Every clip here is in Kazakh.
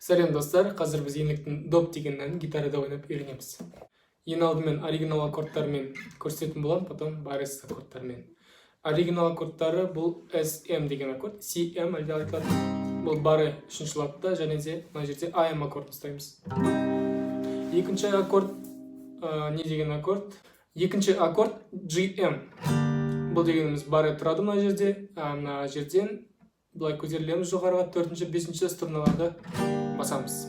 Сәлем достар, қазір біз еңліктің доп деген әнін гитарада ойнап үйренеміз. Ең алдымен оригинал аккордтармен көрсететін боламын, потом барес аккордтармен. Оригинал аккордтары бұл SM деген аккорд, CM әлде айтылады. Бұл бары үшінші лапта, және де мына жерде AM аккордын ұстаймыз. Екінші аккорд не деген аккорд? Екінші аккорд GM. Бұл дегеніміз бары тұрады мына жерде, мына жерден былай көтерілеміз жоғарыға, төртінші, бесінші струналарды басамыз.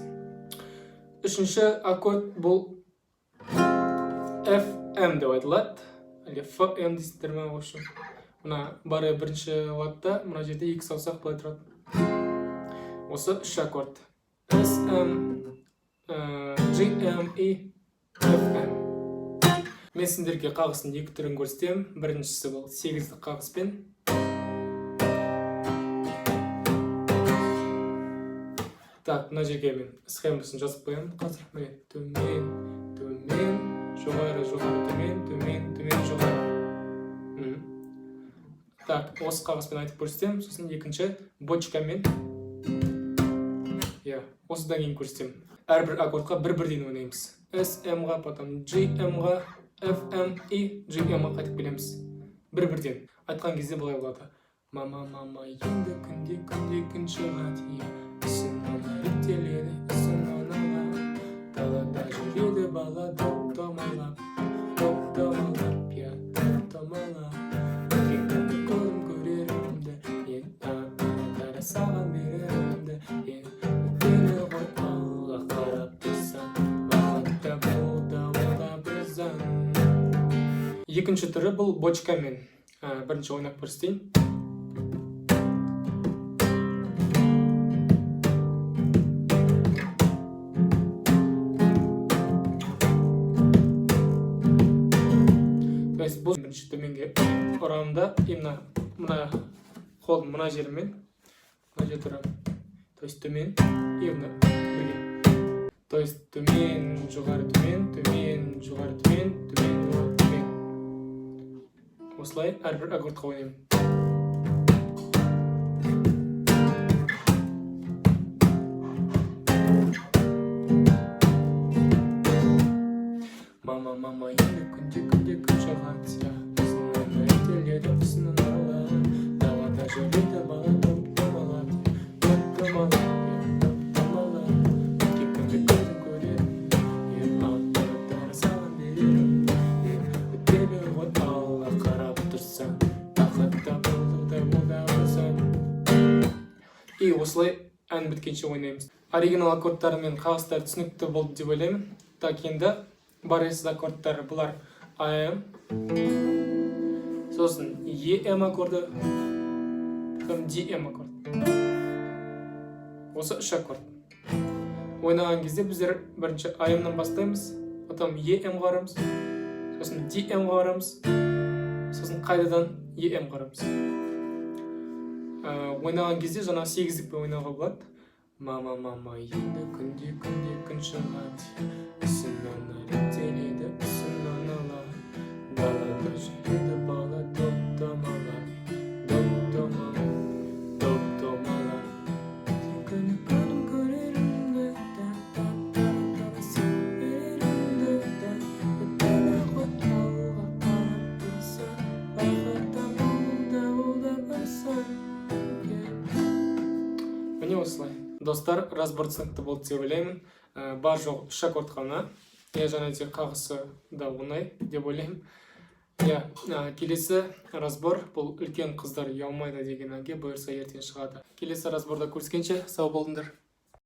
Үшінші аккорд бұл FM деп айтылады, әлде FM дейсіздер ме? Мына бары бірінші латта, мына жерде екі саусақ былай тұрады. Осы үш аккорд. SM, GM и FM. Мен сендерге қағысын екі түрін көрсетемін. Біріншісі бұл сегіздік қағыспен. Так, мына жерге мен схемасын жазып қоямын. Қазір міне төмен, төмен, жоғары, жоғары, төмен, төмен, төмен, жоғары. Так, осы қағыспен айтып көрсетемін. Сосын екінші бочкамен. Осыдан кейін көрсетемін. Әрбір аккордқа бір-бірден ойнаймыз. SM-ға, потом GM-ға, FM и GM-ға қайтып келеміз. Бір-бірден. Айтқан кезде былай болады. Мама, енді күнде күн шығады. Үсіннен реттеледі, үсіннен ала. Далада жүреді бала доп-домалап, доп-домалап, доп-домалап. Күнді көрім көрерімді, ара саған берерімді. Өтелі ғой алға қарап тұрсан, бағытта болда бірзан. Екінші түрі бұл бочкамен. Бірінші ойнап көрсетейін. Бұл бірінші төменге ұрамда, мына қолым мына жермен, мына жер тұрам. То есть төмен, именно бірге. То есть төмен, жоғары, төмен, төмен, жоғары, төмен, төмен, жоғары, төмен. Осылай әрбір аккордқа ойнаймын. Мама, енді күнде күн шығады. Үсіннен реттеледі, үсіннен ала. Далада жүреді бала доп-домалап, доп-домалап, доп-домалап. Күнді көрерім, ара саған берерім. Өтелі ғой алға қарап тұрсан, бақытта болда бірзан. И осылай ән біткенше ойнаймыз. Оригинал аккордтары мен қағыстары түсінікті болды деп ойлаймын. Так, енді барес аккордтары бұлар AM, сосын EM аккорды, потом DM аккорд. Осы үш аккорд. Ойнаған кезде біздер бірінші AM-нан бастаймыз, потом EM қарамыз, сосын DM қарамыз, сосын қайдадан EM қарамыз. Ойнаған кезде жаңа сегіздікпен ойнауға болады. Мама, енді күнде күн шығады. Үсіннен реттеледі, үсіннен ала. Далада жүреді бала доп-домалап, доп-домалап, доп-домалап. Күні көрім көрерімді, даласын берерімді. Өтелі ғой алға қарап тұрсан, бақытта болда бірзан. Міне осылай. Достар, разбор түсінікті болды деп ойлаймын. Бар жоқ үш аккорд қана. Және де қағысы да оңай деп ойлаймын. Келесі разбор бұл үлкен қыздар ұялмайды деген әнге бұйырса ертең шығады. Келесі разборда көріскенше сау болыңдар.